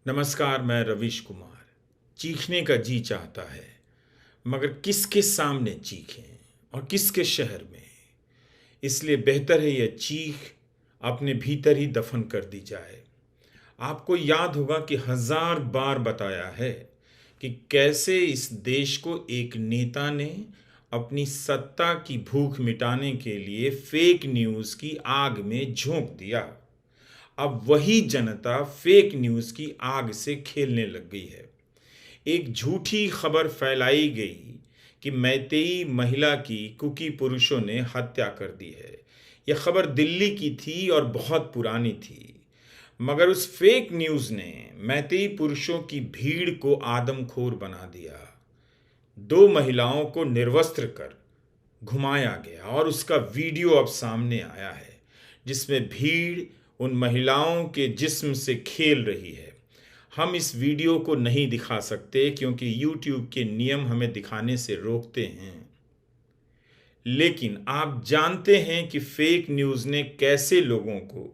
नमस्कार, मैं रवीश कुमार। चीखने का जी चाहता है, मगर किसके सामने चीखें और किसके शहर में? इसलिए बेहतर है यह चीख अपने भीतर ही दफन कर दी जाए। आपको याद होगा कि 1000 बार बताया है कि कैसे इस देश को एक नेता ने अपनी सत्ता की भूख मिटाने के लिए फेक न्यूज़ की आग में झोंक दिया। अब वही जनता फेक न्यूज़ की आग से खेलने लग गई है। एक झूठी खबर फैलाई गई कि मैतेई महिला की कुकी पुरुषों ने हत्या कर दी है। यह खबर दिल्ली की थी और बहुत पुरानी थी, मगर उस फेक न्यूज़ ने मैतेई पुरुषों की भीड़ को आदमखोर बना दिया। 2 महिलाओं को निर्वस्त्र कर घुमाया गया और उसका वीडियो अब सामने आया है, जिसमें भीड़ उन महिलाओं के जिस्म से खेल रही है। हम इस वीडियो को नहीं दिखा सकते क्योंकि YouTube के नियम हमें दिखाने से रोकते हैं, लेकिन आप जानते हैं कि फेक न्यूज़ ने कैसे लोगों को,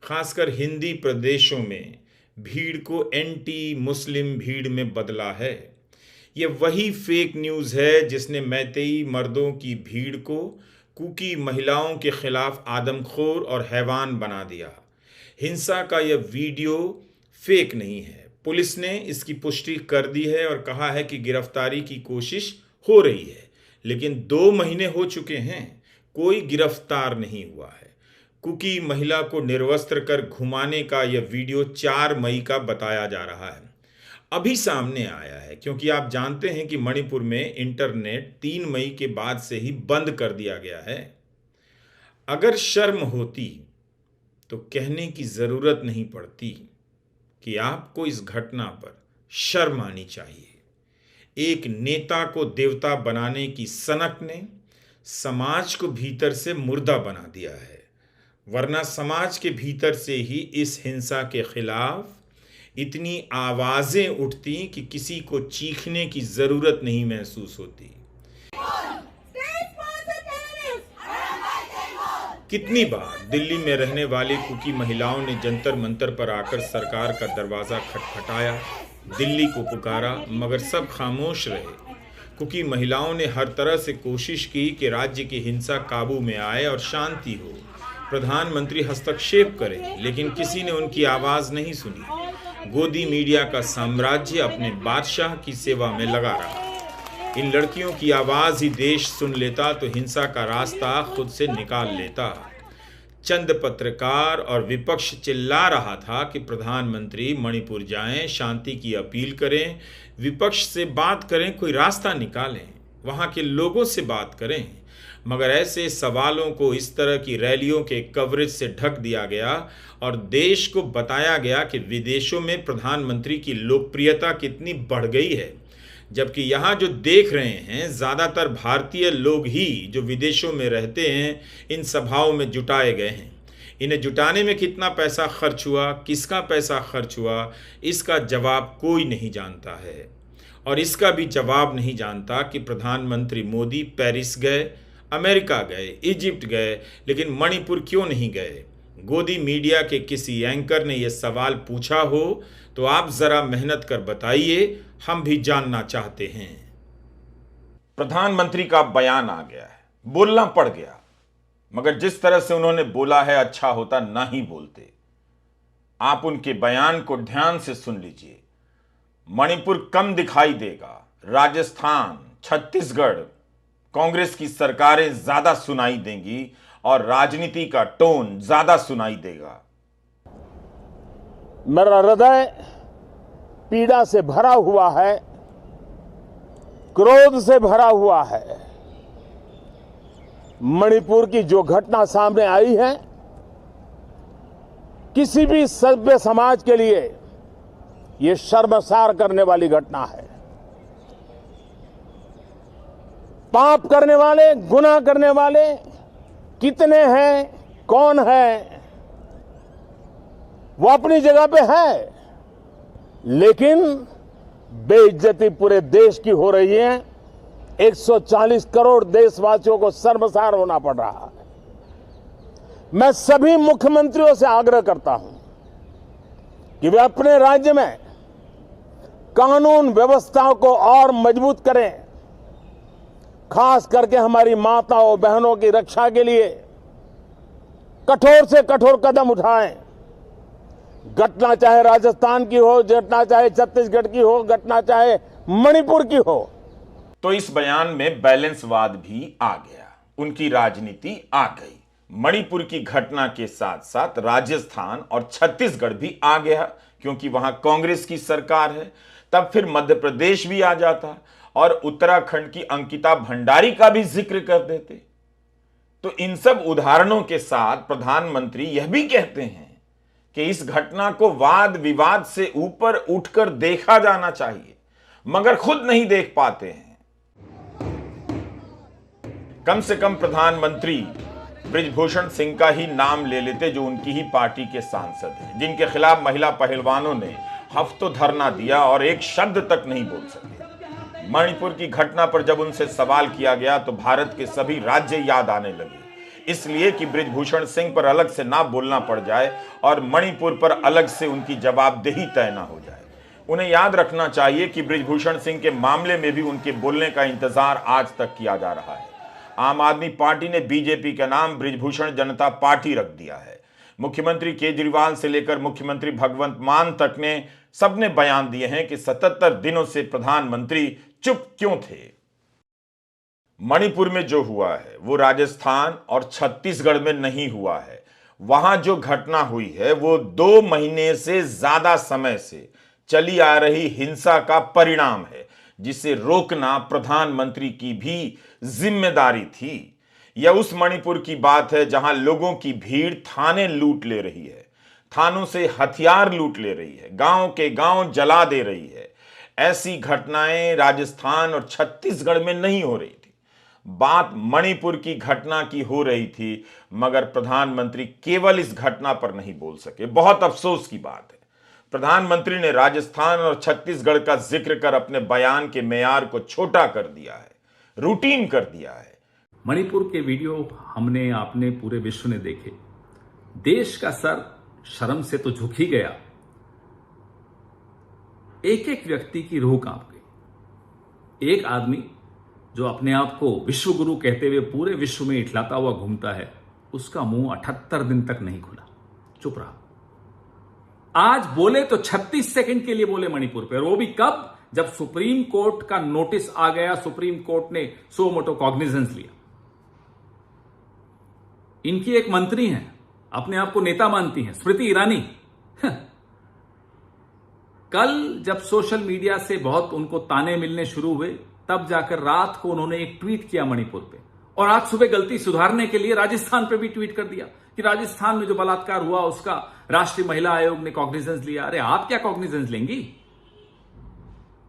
खासकर हिंदी प्रदेशों में, भीड़ को एंटी मुस्लिम भीड़ में बदला है। यह वही फेक न्यूज़ है जिसने मैतेई मर्दों की भीड़ को कुकी महिलाओं के खिलाफ आदमखोर और हैवान बना दिया। हिंसा का यह वीडियो फेक नहीं है। पुलिस ने इसकी पुष्टि कर दी है और कहा है कि गिरफ्तारी की कोशिश हो रही है, लेकिन 2 महीने हो चुके हैं, कोई गिरफ्तार नहीं हुआ है। कुकी महिला को निर्वस्त्र कर घुमाने का यह वीडियो 4 मई का बताया जा रहा है। अभी सामने आया है क्योंकि आप जानते हैं कि मणिपुर में इंटरनेट 3 मई के बाद से ही बंद कर दिया गया है। अगर शर्म होती तो कहने की जरूरत नहीं पड़ती कि आपको इस घटना पर शर्म आनी चाहिए। एक नेता को देवता बनाने की सनक ने समाज को भीतर से मुर्दा बना दिया है, वरना समाज के भीतर से ही इस हिंसा के खिलाफ इतनी आवाजें उठती कि किसी को चीखने की जरूरत नहीं महसूस होती। कितनी बार दिल्ली में रहने वाली कुकी महिलाओं ने जंतर मंतर पर आकर सरकार का दरवाजा खटखटाया, दिल्ली को पुकारा, मगर सब खामोश रहे। कुकी महिलाओं ने हर तरह से कोशिश की कि राज्य की हिंसा काबू में आए और शांति हो, प्रधानमंत्री हस्तक्षेप करे, लेकिन किसी ने उनकी आवाज नहीं सुनी। गोदी मीडिया का साम्राज्य अपने बादशाह की सेवा में लगा रहा। इन लड़कियों की आवाज ही देश सुन लेता तो हिंसा का रास्ता खुद से निकाल लेता। चंद पत्रकार और विपक्ष चिल्ला रहा था कि प्रधानमंत्री मणिपुर जाएं, शांति की अपील करें, विपक्ष से बात करें, कोई रास्ता निकालें, वहां के लोगों से बात करें। मगर ऐसे सवालों को इस तरह की रैलियों के कवरेज से ढक दिया गया और देश को बताया गया कि विदेशों में प्रधानमंत्री की लोकप्रियता कितनी बढ़ गई है, जबकि यहाँ जो देख रहे हैं ज़्यादातर भारतीय लोग ही जो विदेशों में रहते हैं इन सभाओं में जुटाए गए हैं। इन्हें जुटाने में कितना पैसा खर्च हुआ, किसका पैसा खर्च हुआ, इसका जवाब कोई नहीं जानता है। और इसका भी जवाब नहीं जानता कि प्रधानमंत्री मोदी पेरिस गए, अमेरिका गए, इजिप्ट गए, लेकिन मणिपुर क्यों नहीं गए। गोदी मीडिया के किसी एंकर ने यह सवाल पूछा हो तो आप जरा मेहनत कर बताइए, हम भी जानना चाहते हैं। प्रधानमंत्री का बयान आ गया है, बोलना पड़ गया, मगर जिस तरह से उन्होंने बोला है अच्छा होता ना ही बोलते। आप उनके बयान को ध्यान से सुन लीजिए। मणिपुर कम दिखाई देगा, राजस्थान, छत्तीसगढ़ कांग्रेस की सरकारें ज्यादा सुनाई देंगी और राजनीति का टोन ज्यादा सुनाई देगा। मेरा हृदय पीड़ा से भरा हुआ है, क्रोध से भरा हुआ है। मणिपुर की जो घटना सामने आई है, किसी भी सभ्य समाज के लिए यह शर्मसार करने वाली घटना है। पाप करने वाले, गुनाह करने वाले कितने हैं, कौन है, वो अपनी जगह पे है, लेकिन बेइज्जती पूरे देश की हो रही है। 140 करोड़ देशवासियों को शर्मसार होना पड़ रहा है। मैं सभी मुख्यमंत्रियों से आग्रह करता हूं कि वे अपने राज्य में कानून व्यवस्थाओं को और मजबूत करें, खास करके हमारी माताओं बहनों की रक्षा के लिए कठोर से कठोर कदम उठाएं। घटना चाहे राजस्थान की हो, घटना चाहे छत्तीसगढ़ की हो, घटना चाहे मणिपुर की हो। तो इस बयान में बैलेंसवाद भी आ गया, उनकी राजनीति आ गई। मणिपुर की घटना के साथ साथ राजस्थान और छत्तीसगढ़ भी आ गया, क्योंकि वहां कांग्रेस की सरकार है। तब फिर मध्य प्रदेश भी आ जाता और उत्तराखंड की अंकिता भंडारी का भी जिक्र कर देते। तो इन सब उदाहरणों के साथ प्रधानमंत्री यह भी कहते हैं कि इस घटना को वाद विवाद से ऊपर उठकर देखा जाना चाहिए, मगर खुद नहीं देख पाते हैं। कम से कम प्रधानमंत्री बृजभूषण सिंह का ही नाम ले लेते, जो उनकी ही पार्टी के सांसद हैं, जिनके खिलाफ महिला पहलवानों ने हफ्तों धरना दिया और एक शब्द तक नहीं बोल सके। मणिपुर की घटना पर जब उनसे सवाल किया गया तो भारत के सभी राज्य याद आने लगे, इसलिए कि बृजभूषण सिंह पर अलग से ना बोलना पड़ जाए और मणिपुर पर अलग से उनकी जवाबदेही तय ना हो जाए। उन्हें याद रखना चाहिए कि बृजभूषण सिंह के मामले में भी उनके बोलने का इंतजार आज तक किया जा रहा है। आम आदमी पार्टी ने बीजेपी का नाम बृजभूषण जनता पार्टी रख दिया है। मुख्यमंत्री केजरीवाल से लेकर मुख्यमंत्री भगवंत मान तक ने सबने बयान दिए हैं कि 77 दिनों से प्रधानमंत्री चुप क्यों थे। मणिपुर में जो हुआ है वो राजस्थान और छत्तीसगढ़ में नहीं हुआ है। वहां जो घटना हुई है वो 2 महीने से ज्यादा समय से चली आ रही हिंसा का परिणाम है, जिसे रोकना प्रधानमंत्री की भी जिम्मेदारी थी। यह उस मणिपुर की बात है जहां लोगों की भीड़ थाने लूट ले रही है, थानों से हथियार लूट ले रही है, गांव के गांव जला दे रही है। ऐसी घटनाएं राजस्थान और छत्तीसगढ़ में नहीं हो रही थी। बात मणिपुर की घटना की हो रही थी, मगर प्रधानमंत्री केवल इस घटना पर नहीं बोल सके। बहुत अफसोस की बात है। प्रधानमंत्री ने राजस्थान और छत्तीसगढ़ का जिक्र कर अपने बयान के मेयार को छोटा कर दिया है, रूटीन कर दिया है। मणिपुर के वीडियो हमने आपने पूरे विश्व ने देखे। देश का सर शर्म से तो झुक ही गया। एक एक व्यक्ति की रूह कांप गई। एक आदमी जो अपने आप को विश्व गुरु कहते हुए पूरे विश्व में इठलाता हुआ घूमता है, उसका मुंह 78 दिन तक नहीं खुला, चुप रहा। आज बोले तो 36 सेकंड के लिए बोले मणिपुर पे, और वो भी कब? जब सुप्रीम कोर्ट का नोटिस आ गया, सुप्रीम कोर्ट ने सो मोटो कॉग्निजेंस लिया। इनकी एक मंत्री हैं, अपने आप को नेता मानती हैं, स्मृति ईरानी। कल जब सोशल मीडिया से बहुत उनको ताने मिलने शुरू हुए, तब जाकर रात को उन्होंने एक ट्वीट किया मणिपुर पे, और आज सुबह गलती सुधारने के लिए राजस्थान पे भी ट्वीट कर दिया कि राजस्थान में जो बलात्कार हुआ उसका राष्ट्रीय महिला आयोग ने कॉग्निजेंस लिया। अरे आप क्या कॉग्निजेंस लेंगी?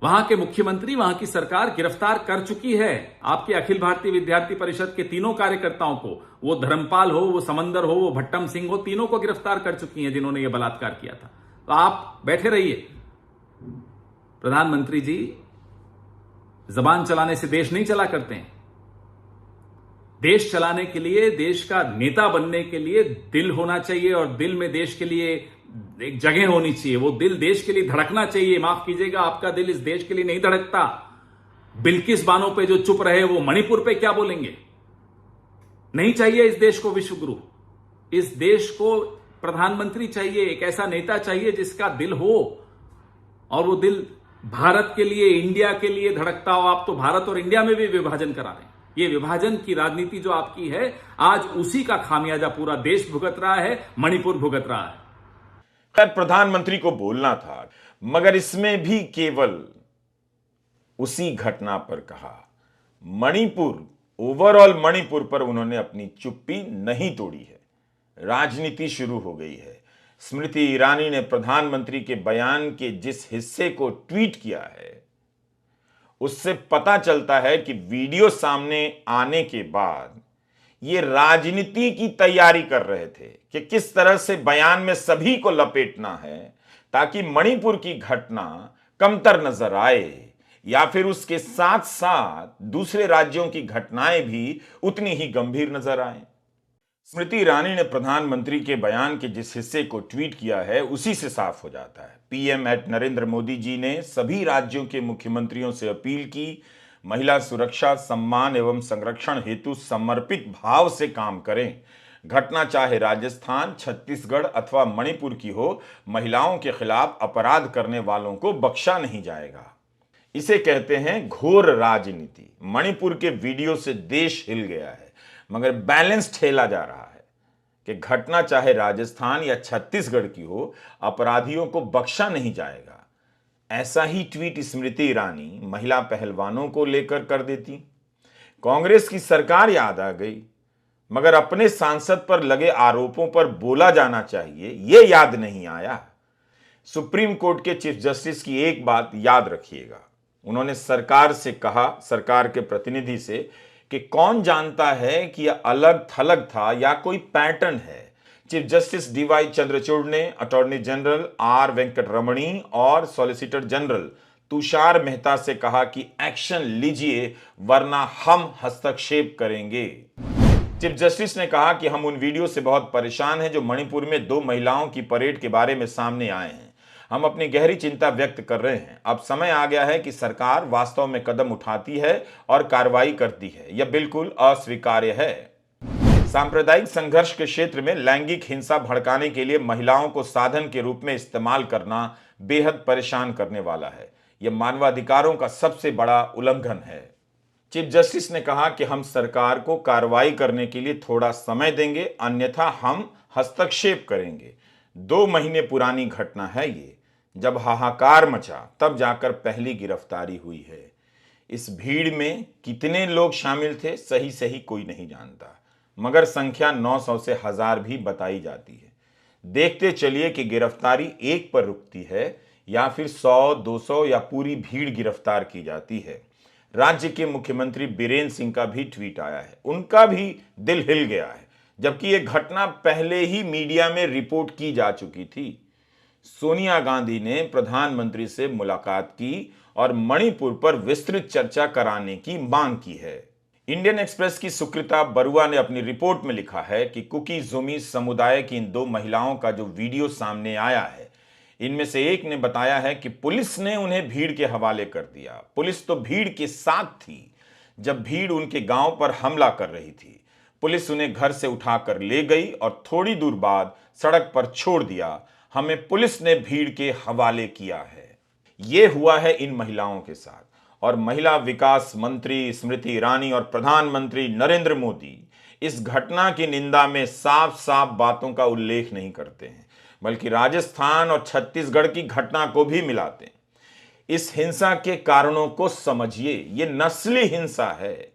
वहां के मुख्यमंत्री, वहां की सरकार गिरफ्तार कर चुकी है आपके अखिल भारतीय विद्यार्थी परिषद के तीनों कार्यकर्ताओं को। वो धर्मपाल हो, वो समंदर हो, वो भट्टम सिंह हो, तीनों को गिरफ्तार कर चुकी हैं जिन्होंने ये बलात्कार किया था। तो आप बैठे रहिए। प्रधानमंत्री जी जबान चलाने से देश नहीं चला करते हैं। देश चलाने के लिए, देश का नेता बनने के लिए दिल होना चाहिए, और दिल में देश के लिए एक जगह होनी चाहिए। वो दिल देश के लिए धड़कना चाहिए। माफ कीजिएगा, आपका दिल इस देश के लिए नहीं धड़कता। बिल्किस बानो पे जो चुप रहे, वो मणिपुर पे क्या बोलेंगे? नहीं चाहिए इस देश को विश्व गुरु। इस देश को प्रधानमंत्री चाहिए, एक ऐसा नेता चाहिए जिसका दिल हो, और वो दिल भारत के लिए, इंडिया के लिए धड़कता हो। आप तो भारत और इंडिया में भी विभाजन करा रहे हैं। ये विभाजन की राजनीति जो आपकी है, आज उसी का खामियाजा पूरा देश भुगत रहा है, मणिपुर भुगत रहा है। खैर, प्रधानमंत्री को बोलना था, मगर इसमें भी केवल उसी घटना पर कहा। मणिपुर, ओवरऑल मणिपुर पर उन्होंने अपनी चुप्पी नहीं तोड़ी है। राजनीति शुरू हो गई है। स्मृति ईरानी ने प्रधानमंत्री के बयान के जिस हिस्से को ट्वीट किया है, उससे पता चलता है कि वीडियो सामने आने के बाद ये राजनीति की तैयारी कर रहे थे कि किस तरह से बयान में सभी को लपेटना है, ताकि मणिपुर की घटना कमतर नजर आए, या फिर उसके साथ साथ दूसरे राज्यों की घटनाएं भी उतनी ही गंभीर नजर आए। स्मृति ईरानी ने प्रधानमंत्री के बयान के जिस हिस्से को ट्वीट किया है उसी से साफ हो जाता है। PM@नरेंद्र मोदी जी ने सभी राज्यों के मुख्यमंत्रियों से अपील की, महिला सुरक्षा, सम्मान एवं संरक्षण हेतु समर्पित भाव से काम करें। घटना चाहे राजस्थान, छत्तीसगढ़ अथवा मणिपुर की हो, महिलाओं के खिलाफ अपराध करने वालों को बख्शा नहीं जाएगा। इसे कहते हैं घोर राजनीति। मणिपुर के वीडियो से देश हिल गया है, मगर बैलेंस ठेला जा रहा है कि घटना चाहे राजस्थान या छत्तीसगढ़ की हो, अपराधियों को बख्शा नहीं जाएगा। ऐसा ही ट्वीट स्मृति ईरानी महिला पहलवानों को लेकर कर देती। कांग्रेस की सरकार याद आ गई, मगर अपने सांसद पर लगे आरोपों पर बोला जाना चाहिए, यह याद नहीं आया। सुप्रीम कोर्ट के चीफ जस्टिस की एक बात याद रखिएगा, उन्होंने सरकार से कहा, सरकार के प्रतिनिधि से, कि कौन जानता है कि यह अलग थलग था या कोई पैटर्न है। चीफ जस्टिस DY चंद्रचूड़ ने अटॉर्नी जनरल R वेंकटरमणी और सॉलिसिटर जनरल तुषार मेहता से कहा कि एक्शन लीजिए वरना हम हस्तक्षेप करेंगे। चीफ जस्टिस ने कहा कि हम उन वीडियो से बहुत परेशान हैं जो मणिपुर में 2 महिलाओं की परेड के बारे में सामने आए हैं। हम अपनी गहरी चिंता व्यक्त कर रहे हैं। अब समय आ गया है कि सरकार वास्तव में कदम उठाती है और कार्रवाई करती है। यह बिल्कुल अस्वीकार्य है। सांप्रदायिक संघर्ष के क्षेत्र में लैंगिक हिंसा भड़काने के लिए महिलाओं को साधन के रूप में इस्तेमाल करना बेहद परेशान करने वाला है। यह मानवाधिकारों का सबसे बड़ा उल्लंघन है। चीफ जस्टिस ने कहा कि हम सरकार को कार्रवाई करने के लिए थोड़ा समय देंगे, अन्यथा हम हस्तक्षेप करेंगे। 2 महीने पुरानी घटना है ये। जब हाहाकार मचा तब जाकर पहली गिरफ्तारी हुई है। इस भीड़ में कितने लोग शामिल थे सही कोई नहीं जानता, मगर संख्या 900 से 1000 भी बताई जाती है। देखते चलिए कि गिरफ्तारी एक पर रुकती है या फिर 100, 200 या पूरी भीड़ गिरफ्तार की जाती है। राज्य के मुख्यमंत्री बीरेन्द्र सिंह का भी ट्वीट आया है, उनका भी दिल हिल गया है, जबकि यह घटना पहले ही मीडिया में रिपोर्ट की जा चुकी थी। सोनिया गांधी ने प्रधानमंत्री से मुलाकात की और मणिपुर पर विस्तृत चर्चा कराने की मांग की है। इंडियन एक्सप्रेस की सुकृता बरुआ ने अपनी रिपोर्ट में लिखा है कि कुकी जोमी समुदाय की इन 2 महिलाओं का जो वीडियो सामने आया है, इनमें से एक ने बताया है कि पुलिस ने उन्हें भीड़ के हवाले कर दिया। पुलिस तो भीड़ के साथ थी जब भीड़ उनके गांव पर हमला कर रही थी। पुलिस उन्हें घर से उठाकर ले गई और थोड़ी दूर बाद सड़क पर छोड़ दिया। हमें पुलिस ने भीड़ के हवाले किया है। यह हुआ है इन महिलाओं के साथ। और महिला विकास मंत्री स्मृति ईरानी और प्रधानमंत्री नरेंद्र मोदी इस घटना की निंदा में साफ साफ बातों का उल्लेख नहीं करते हैं, बल्कि राजस्थान और छत्तीसगढ़ की घटना को भी मिलाते हैं। इस हिंसा के कारणों को समझिए, ये नस्ली हिंसा है।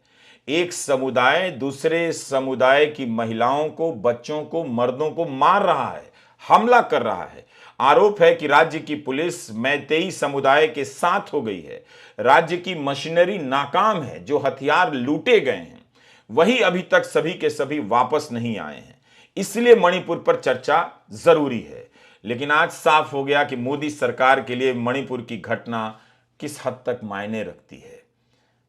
एक समुदाय दूसरे समुदाय की महिलाओं को, बच्चों को, मर्दों को मार रहा है, हमला कर रहा है। आरोप है कि राज्य की पुलिस मैतेई समुदाय के साथ हो गई है। राज्य की मशीनरी नाकाम है, जो हथियार लूटे गए हैं वही अभी तक सभी के सभी वापस नहीं आए हैं। इसलिए मणिपुर पर चर्चा जरूरी है। लेकिन आज साफ हो गया कि मोदी सरकार के लिए मणिपुर की घटना किस हद तक मायने रखती है।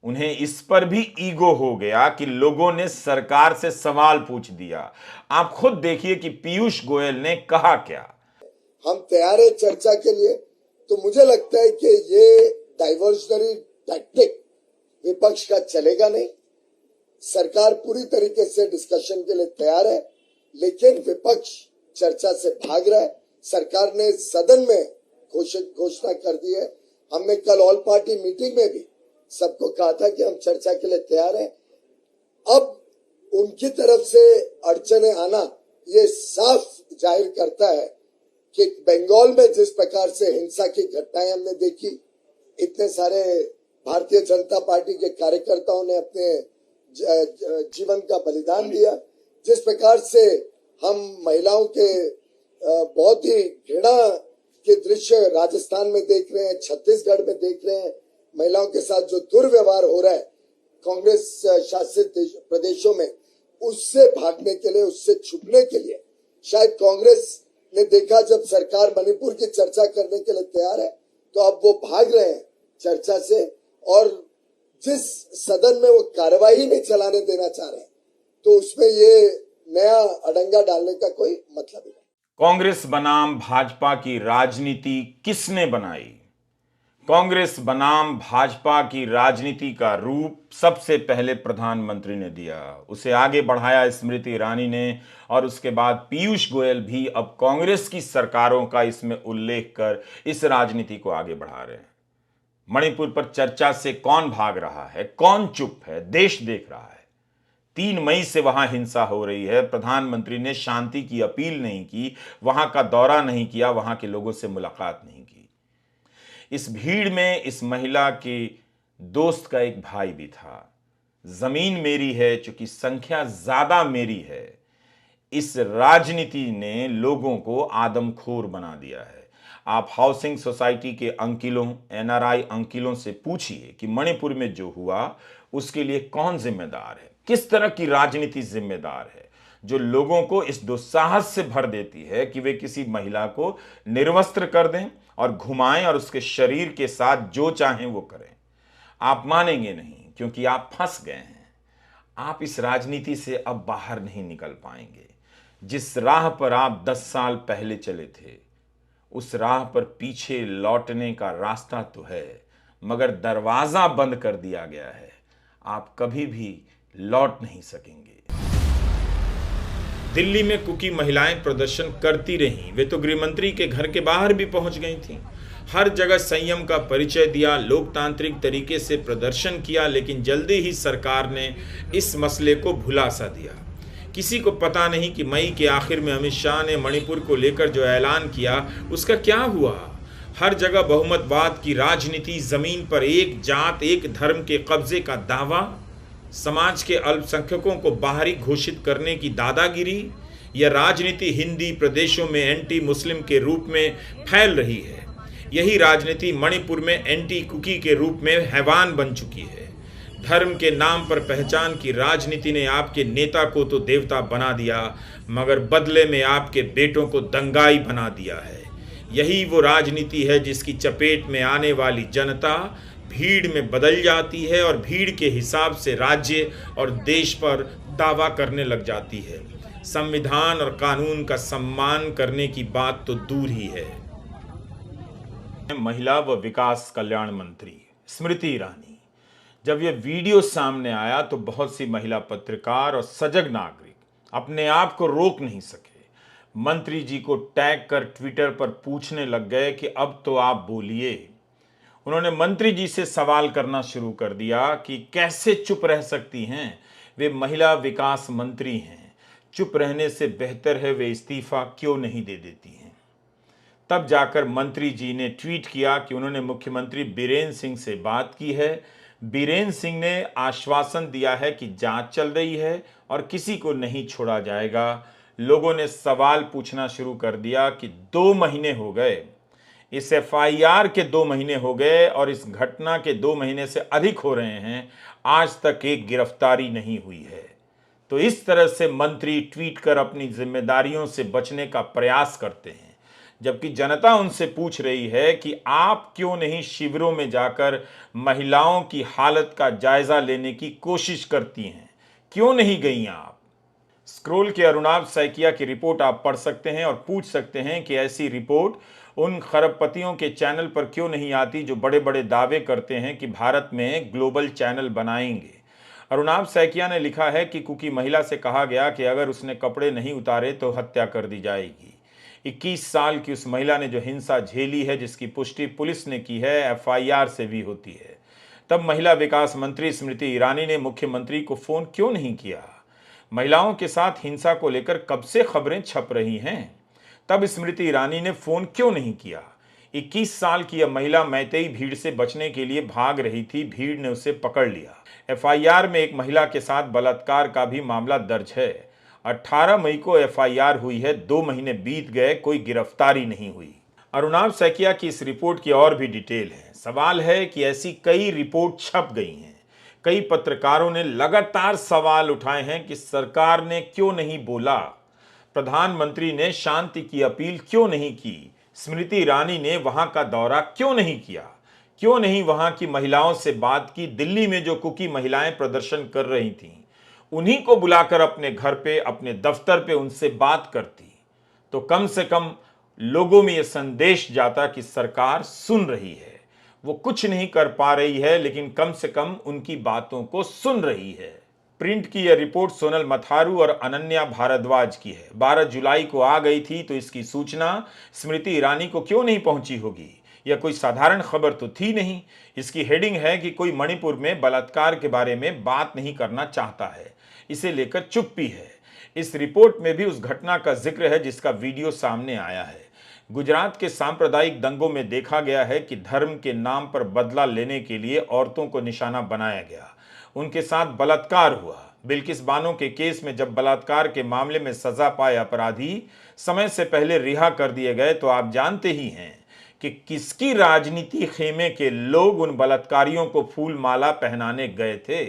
उन्हें इस पर भी ईगो हो गया कि लोगों ने सरकार से सवाल पूछ दिया। आप खुद देखिए कि पीयूष गोयल ने कहा क्या। हम तैयार है चर्चा के लिए, तो मुझे लगता है कि ये डाइवर्जनरी टैक्टिक विपक्ष का चलेगा नहीं। सरकार पूरी तरीके से डिस्कशन के लिए तैयार है, लेकिन विपक्ष चर्चा से भाग रहा है। सरकार ने सदन में घोषणा कर दी है। हमने कल ऑल पार्टी मीटिंग में भी सबको कहा था कि हम चर्चा के लिए तैयार हैं। अब उनकी तरफ से अड़चने आना ये साफ जाहिर करता है कि बंगाल में जिस प्रकार से हिंसा की घटनाएं हमने देखी, इतने सारे भारतीय जनता पार्टी के कार्यकर्ताओं ने अपने जीवन का बलिदान दिया, जिस प्रकार से हम महिलाओं के बहुत ही घृणा के दृश्य राजस्थान में देख रहे हैं, छत्तीसगढ़ में देख रहे हैं, महिलाओं के साथ जो दुर्व्यवहार हो रहा है कांग्रेस शासित प्रदेशों में, उससे भागने के लिए, उससे छुपने के लिए शायद कांग्रेस ने देखा जब सरकार मणिपुर की चर्चा करने के लिए तैयार है तो अब वो भाग रहे हैं चर्चा से, और जिस सदन में वो कार्रवाई नहीं चलाने देना चाह रहे हैं तो उसमें ये नया अड़ंगा डालने का कोई मतलब ही नहीं। कांग्रेस बनाम भाजपा की राजनीति किसने बनाई? कांग्रेस बनाम भाजपा की राजनीति का रूप सबसे पहले प्रधानमंत्री ने दिया, उसे आगे बढ़ाया स्मृति ईरानी ने, और उसके बाद पीयूष गोयल भी अब कांग्रेस की सरकारों का इसमें उल्लेख कर इस राजनीति को आगे बढ़ा रहे हैं। मणिपुर पर चर्चा से कौन भाग रहा है, कौन चुप है? देश देख रहा है। 3 मई से वहां हिंसा हो रही है। प्रधानमंत्री ने शांति की अपील नहीं की, वहां का दौरा नहीं किया, वहां के लोगों से मुलाकात नहीं की। इस भीड़ में इस महिला के दोस्त का एक भाई भी था। जमीन मेरी है, चूंकि संख्या ज्यादा मेरी है, इस राजनीति ने लोगों को आदमखोर बना दिया है। आप हाउसिंग सोसाइटी के अंकिलों, एनआरआई अंकिलों से पूछिए कि मणिपुर में जो हुआ उसके लिए कौन जिम्मेदार है, किस तरह की राजनीति जिम्मेदार है, जो लोगों को इस दुस्साहस से भर देती है कि वे किसी महिला को निर्वस्त्र कर दें और घुमाएं और उसके शरीर के साथ जो चाहें वो करें। आप मानेंगे नहीं, क्योंकि आप फंस गए हैं। आप इस राजनीति से अब बाहर नहीं निकल पाएंगे। जिस राह पर आप 10 साल पहले चले थे, उस राह पर पीछे लौटने का रास्ता तो है, मगर दरवाजा बंद कर दिया गया है। आप कभी भी लौट नहीं सकेंगे। दिल्ली में कुकी महिलाएं प्रदर्शन करती रहीं। वे तो गृहमंत्री के घर के बाहर भी पहुंच गई थीं। हर जगह संयम का परिचय दिया, लोकतांत्रिक तरीके से प्रदर्शन किया, लेकिन जल्दी ही सरकार ने इस मसले को भुला सा दिया। किसी को पता नहीं कि मई के आखिर में अमित शाह ने मणिपुर को लेकर जो ऐलान किया उसका क्या हुआ। हर जगह बहुमतवाद की राजनीति, जमीन पर एक जात एक धर्म के कब्जे का दावा, समाज के अल्पसंख्यकों को बाहरी घोषित करने की दादागिरी, यह राजनीति हिंदी प्रदेशों में एंटी मुस्लिम के रूप में फैल रही है। यही राजनीति मणिपुर में एंटी कुकी के रूप में हैवान बन चुकी है। धर्म के नाम पर पहचान की राजनीति ने आपके नेता को तो देवता बना दिया, मगर बदले में आपके बेटों को दंगाई बना दिया है। यही वो राजनीति है जिसकी चपेट में आने वाली जनता भीड़ में बदल जाती है और भीड़ के हिसाब से राज्य और देश पर दावा करने लग जाती है। संविधान और कानून का सम्मान करने की बात तो दूर ही है। महिला व विकास कल्याण मंत्री स्मृति ईरानी, जब यह वीडियो सामने आया तो बहुत सी महिला पत्रकार और सजग नागरिक अपने आप को रोक नहीं सके। मंत्री जी को टैग कर ट्विटर पर पूछने लग गए कि अब तो आप बोलिए। उन्होंने मंत्री जी से सवाल करना शुरू कर दिया कि कैसे चुप रह सकती हैं, वे महिला विकास मंत्री हैं, चुप रहने से बेहतर है वे इस्तीफा क्यों नहीं दे देती हैं। तब जाकर मंत्री जी ने ट्वीट किया कि उन्होंने मुख्यमंत्री बीरेन सिंह से बात की है। बीरेन सिंह ने आश्वासन दिया है कि जांच चल रही है और किसी को नहीं छोड़ा जाएगा। लोगों ने सवाल पूछना शुरू कर दिया कि 2 महीने हो गए, इस एफआईआर के 2 महीने हो गए और इस घटना के 2 महीने से अधिक हो रहे हैं, आज तक एक गिरफ्तारी नहीं हुई है। तो इस तरह से मंत्री ट्वीट कर अपनी जिम्मेदारियों से बचने का प्रयास करते हैं, जबकि जनता उनसे पूछ रही है कि आप क्यों नहीं शिविरों में जाकर महिलाओं की हालत का जायजा लेने की कोशिश करती हैं, क्यों नहीं गई आप। स्क्रोल के अरुणाभ सैकिया की रिपोर्ट आप पढ़ सकते हैं और पूछ सकते हैं कि ऐसी रिपोर्ट उन खरबपतियों के चैनल पर क्यों नहीं आती जो बड़े बड़े दावे करते हैं कि भारत में ग्लोबल चैनल बनाएंगे। अरुणाभ सैकिया ने लिखा है कि कुकी महिला से कहा गया कि अगर उसने कपड़े नहीं उतारे तो हत्या कर दी जाएगी। 21 साल की उस महिला ने जो हिंसा झेली है, जिसकी पुष्टि पुलिस ने की है, एफआईआर से भी होती है। तब महिला विकास मंत्री स्मृति ईरानी ने मुख्यमंत्री को फोन क्यों नहीं किया। महिलाओं के साथ हिंसा को लेकर कब से खबरें छप रही हैं, तब स्मृति ईरानी ने फोन क्यों नहीं किया। 21 साल की यह महिला मैतेई भीड़ से बचने के लिए भाग रही थी, भीड़ ने उसे पकड़ लिया। एफआईआर में एक महिला के साथ बलात्कार का भी मामला दर्ज है। 18 मई को एफआईआर हुई है, 2 महीने बीत गए, कोई गिरफ्तारी नहीं हुई। अरुणाभ सैकिया की इस रिपोर्ट की और भी डिटेल है। सवाल है कि ऐसी कई रिपोर्ट छप गई हैं। कई पत्रकारों ने लगातार सवाल उठाए हैं कि सरकार ने क्यों नहीं बोला, प्रधानमंत्री ने शांति की अपील क्यों नहीं की, स्मृति ईरानी ने वहां का दौरा क्यों नहीं किया, क्यों नहीं वहां की महिलाओं से बात की। दिल्ली में जो कुकी महिलाएं प्रदर्शन कर रही थीं, उन्हीं को बुलाकर अपने घर पे, अपने दफ्तर पे उनसे बात करती, तो कम से कम लोगों में यह संदेश जाता कि सरकार सुन रही है। वो कुछ नहीं कर पा रही है, लेकिन कम से कम उनकी बातों को सुन रही है। प्रिंट की यह रिपोर्ट सोनल मथारू और अनन्या भारद्वाज की है। 12 जुलाई को आ गई थी, तो इसकी सूचना स्मृति ईरानी को क्यों नहीं पहुंची होगी? यह कोई साधारण खबर तो थी नहीं। इसकी हेडिंग है कि कोई मणिपुर में बलात्कार के बारे में बात नहीं करना चाहता है, इसे लेकर चुप्पी है। इस रिपोर्ट में भी उस घटना का जिक्र है जिसका वीडियो सामने आया है। गुजरात के सांप्रदायिक दंगों में देखा गया है कि धर्म के नाम पर बदला लेने के लिए औरतों को निशाना बनाया गया, उनके साथ बलात्कार हुआ। बिल्किस बानो के केस में जब बलात्कार के मामले में सजा पाए अपराधी समय से पहले रिहा कर दिए गए, तो आप जानते ही हैं कि किसकी राजनीति खेमे के लोग उन बलात्कारियों को फूल माला पहनाने गए थे।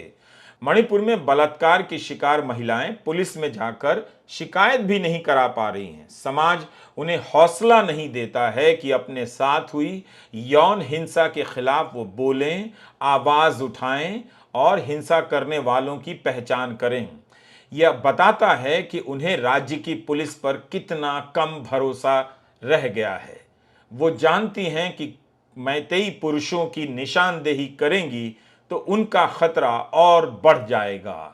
मणिपुर में बलात्कार की शिकार महिलाएं पुलिस में जाकर शिकायत भी नहीं करा पा रही हैं। समाज उन्हें हौसला नहीं देता है कि अपने साथ हुई यौन हिंसा के खिलाफ वो बोलें, आवाज उठाएं और हिंसा करने वालों की पहचान करें। यह बताता है कि उन्हें राज्य की पुलिस पर कितना कम भरोसा रह गया है। वो जानती हैं कि मैतेई पुरुषों की निशानदेही करेंगी तो उनका खतरा और बढ़ जाएगा।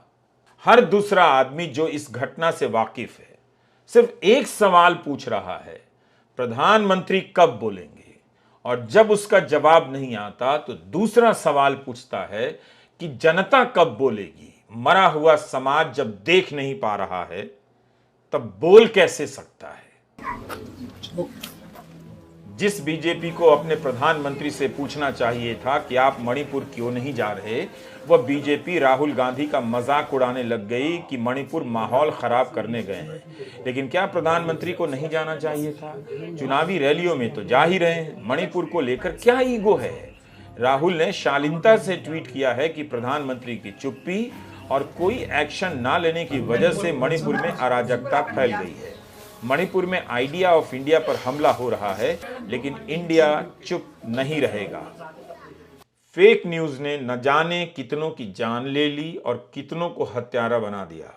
हर दूसरा आदमी जो इस घटना से वाकिफ है सिर्फ एक सवाल पूछ रहा है, प्रधानमंत्री कब बोलेंगे? और जब उसका जवाब नहीं आता तो दूसरा सवाल पूछता है कि जनता कब बोलेगी? मरा हुआ समाज जब देख नहीं पा रहा है तब बोल कैसे सकता है? जिस बीजेपी को अपने प्रधानमंत्री से पूछना चाहिए था कि आप मणिपुर क्यों नहीं जा रहे, वह बीजेपी राहुल गांधी का मजाक उड़ाने लग गई कि मणिपुर माहौल खराब करने गए हैं। लेकिन क्या प्रधानमंत्री को नहीं जाना चाहिए था? चुनावी रैलियों में तो जा ही रहे हैं। मणिपुर को लेकर क्या ईगो है? राहुल ने शालीनता से ट्वीट किया है कि प्रधानमंत्री की चुप्पी और कोई एक्शन ना लेने की वजह से मणिपुर में अराजकता फैल गई है। मणिपुर में आइडिया ऑफ इंडिया पर हमला हो रहा है, लेकिन इंडिया चुप नहीं रहेगा। फेक न्यूज ने न जाने कितनों की जान ले ली और कितनों को हत्यारा बना दिया।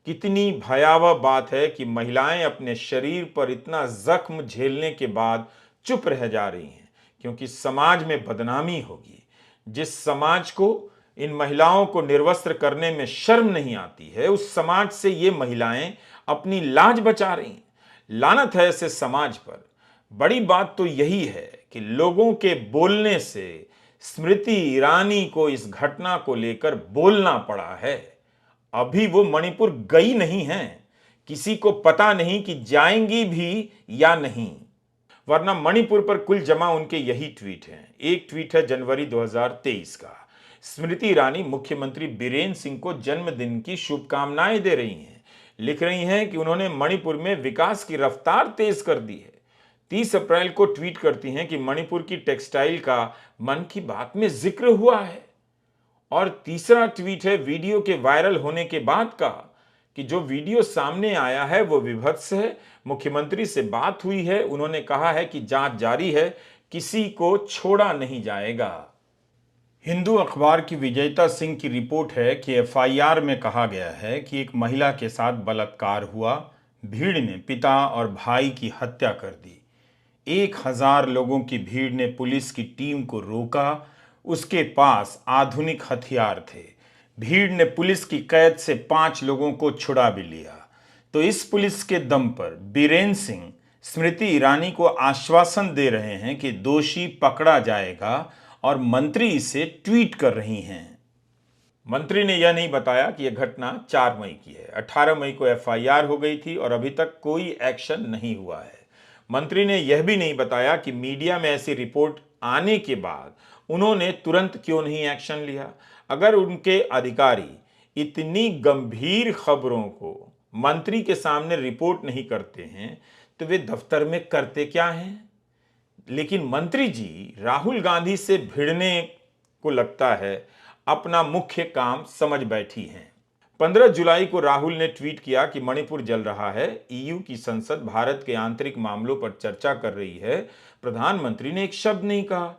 कितनी भयावह बात है कि महिलाएं अपने शरीर पर इतना जख्म झेलने के बाद चुप रह जा रही हैं, क्योंकि समाज में बदनामी होगी। जिस समाज को इन महिलाओं को निर्वस्त्र करने में शर्म नहीं आती है, उस समाज से ये महिलाएं अपनी लाज बचा रही हैं। लानत है ऐसे समाज पर। बड़ी बात तो यही है कि लोगों के बोलने से स्मृति ईरानी को इस घटना को लेकर बोलना पड़ा है। अभी वो मणिपुर गई नहीं है, किसी को पता नहीं कि जाएंगी भी या नहीं, वरना मणिपुर पर कुल जमा उनके यही ट्वीट हैं। एक ट्वीट है जनवरी 2023 का। स्मृति ईरानी मुख्यमंत्री बीरेन्द्र सिंह को जन्मदिन की शुभकामनाएं दे रही हैं। लिख रही हैं कि उन्होंने मणिपुर में विकास की रफ्तार तेज कर दी है। 30 अप्रैल को ट्वीट करती हैं कि मणिपुर की टेक्सटाइल का मन की बात में जिक्र हुआ है। और तीसरा ट्वीट है वीडियो के वायरल होने के बाद का, कि जो वीडियो सामने आया है वो विभत्स है। मुख्यमंत्री से बात हुई है, उन्होंने कहा है कि जांच जारी है, किसी को छोड़ा नहीं जाएगा। हिंदू अखबार की विजेता सिंह की रिपोर्ट है कि एफआईआर में कहा गया है कि एक महिला के साथ बलात्कार हुआ। भीड़ ने पिता और भाई की हत्या कर दी। 1000 लोगों की भीड़ ने पुलिस की टीम को रोका। उसके पास आधुनिक हथियार थे। भीड़ ने पुलिस की कैद से 5 लोगों को छुड़ा भी लिया। तो इस पुलिस के दम पर बीरेन्द्र सिंह स्मृति ईरानी को आश्वासन दे रहे हैं कि दोषी पकड़ा जाएगा, और मंत्री इसे ट्वीट कर रही हैं। मंत्री ने यह नहीं बताया कि यह घटना 4 मई की है। 18 मई को एफआईआर हो गई थी और अभी तक कोई एक्शन नहीं हुआ है। मंत्री ने यह भी नहीं बताया कि मीडिया में ऐसी रिपोर्ट आने के बाद उन्होंने तुरंत क्यों नहीं एक्शन लिया। अगर उनके अधिकारी इतनी गंभीर खबरों को मंत्री के सामने रिपोर्ट नहीं करते हैं तो वे दफ्तर में करते क्या हैं? लेकिन मंत्री जी राहुल गांधी से भिड़ने को लगता है अपना मुख्य काम समझ बैठी हैं। 15 जुलाई को राहुल ने ट्वीट किया कि मणिपुर जल रहा है, ईयू की संसद भारत के आंतरिक मामलों पर चर्चा कर रही है। प्रधानमंत्री ने एक शब्द नहीं कहा।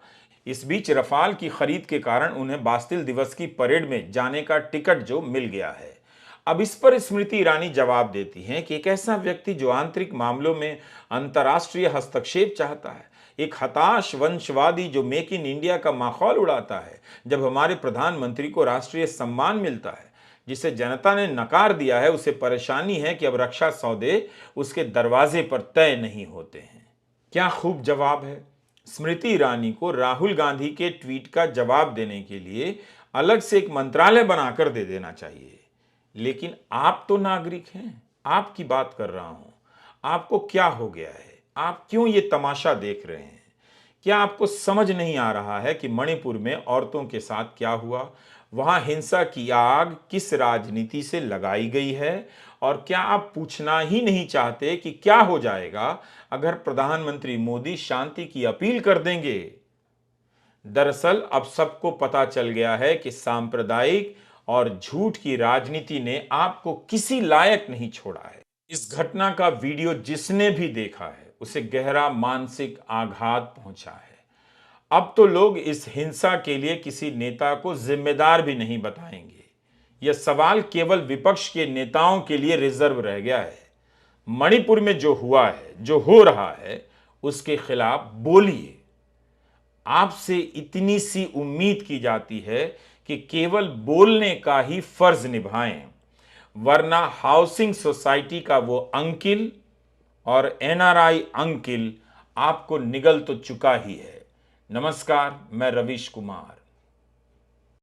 इस बीच रफाल की खरीद के कारण उन्हें बास्तिल दिवस की परेड में जाने का टिकट जो मिल गया है। अब इस पर स्मृति ईरानी जवाब देती हैं कि एक ऐसा व्यक्ति जो आंतरिक मामलों में अंतर्राष्ट्रीय हस्तक्षेप चाहता है, एक हताश वंशवादी जो मेक इन इंडिया का माहौल उड़ाता है जब हमारे प्रधानमंत्री को राष्ट्रीय सम्मान मिलता है, जिसे जनता ने नकार दिया है, उसे परेशानी है कि अब रक्षा सौदे उसके दरवाजे पर तय नहीं होते हैं। क्या खूब जवाब है। स्मृति ईरानी को राहुल गांधी के ट्वीट का जवाब देने के लिए अलग से एक मंत्रालय बनाकर दे देना चाहिए। लेकिन आप तो नागरिक हैं, आपकी बात कर रहा हूं। आपको क्या हो गया है? आप क्यों ये तमाशा देख रहे हैं? क्या आपको समझ नहीं आ रहा है कि मणिपुर में औरतों के साथ क्या हुआ? वहां हिंसा की आग किस राजनीति से लगाई गई है? और क्या आप पूछना ही नहीं चाहते कि क्या हो जाएगा अगर प्रधानमंत्री मोदी शांति की अपील कर देंगे? दरअसल अब सबको पता चल गया है कि सांप्रदायिक और झूठ की राजनीति ने आपको किसी लायक नहीं छोड़ा है। इस घटना का वीडियो जिसने भी देखा है उसे गहरा मानसिक आघात पहुंचा है। अब तो लोग इस हिंसा के लिए किसी नेता को जिम्मेदार भी नहीं बताएंगे। यह सवाल केवल विपक्ष के नेताओं के लिए रिजर्व रह गया है। मणिपुर में जो हुआ है, जो हो रहा है, उसके खिलाफ बोलिए। आपसे इतनी सी उम्मीद की जाती है कि केवल बोलने का ही फर्ज निभाएं, वरना हाउसिंग सोसाइटी का वो अंकिल और एनआरआई अंकिल आपको निगल तो चुका ही है। नमस्कार, मैं रवीश कुमार।